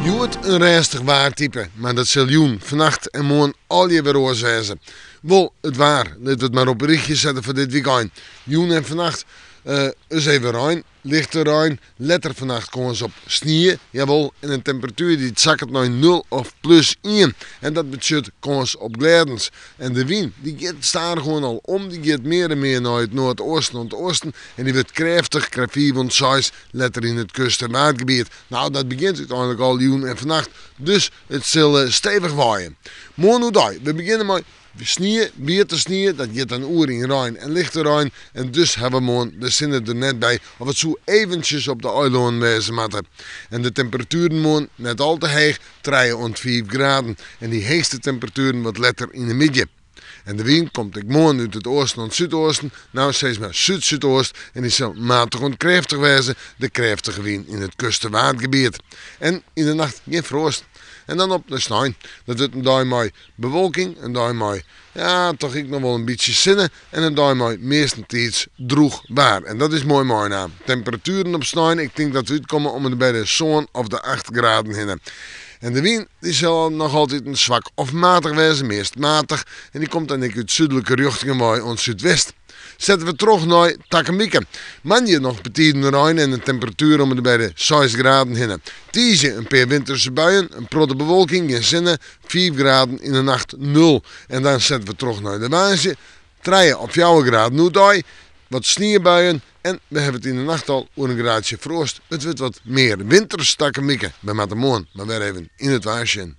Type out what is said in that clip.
Joet een rustig waartype, maar dat zal joen vannacht en morgen al je weer oorzezen. Wel, het waar, laten we het maar op berichtje zetten voor dit weekend. Joen en vannacht is even ruim, lichte ruim. Letter vannacht komen ze op sneeuw, jawel, en een temperatuur die zakt naar 0 of +1. En dat betekent komen ze op gladens. En de wind die staat gewoon al om, die gaat meer en meer naar het noordoosten en het oosten. En die wordt krachtig, krijgt 4 letter in het kust- en maatgebied. Nou, dat begint uiteindelijk al joen en vannacht. Dus het zal stevig waaien. Morgen we beginnen met sneeuw, beter sneeuw, dat gaat een uur in Rijn en lichte Rijn. En dus hebben we morgen de zinnen er net bij of het zo eventjes op de eiland wezen moet. En de temperaturen morgen net al te hoog, 3 graden. En die hoogste temperaturen wat letter in de midden. En de wind komt morgen uit het oosten en het zuidoosten. Nou steeds maar zuid-zuidoost. En die zal matig en krachtig wezen. De krachtige wind in het kust- en watergebied. En in de nacht geen frost. En dan op de sneeuw. Dat wordt een dag met bewolking. Een dag met, ja, toch ik nog wel een beetje zinnen. En een dag met meestentijds droeg waar. En dat is mooi mooi naam. Temperaturen op sneeuw. Ik denk dat we uitkomen om het bij de zon of de 8 graden heen. En de wind die zal nog altijd een zwak of matig wezen, meest matig. En die komt dan uit zuidelijke richtingen bij ons zuidwest. Zetten we terug naar Takkemieke. Manje nog betiden Rijn en een temperatuur om bij de 6 graden heen. Tiesje een paar winterse buien, een protte bewolking, geen zinnen, 4 graden in de nacht 0. En dan zetten we terug naar de Waasje. 3 of 4 graden nu wat sneeuwbuien. En we hebben het in de nacht al een graadje frost. Het wordt wat meer winters Takkemieke. Bij Matamon, maar weer even in het Waasje.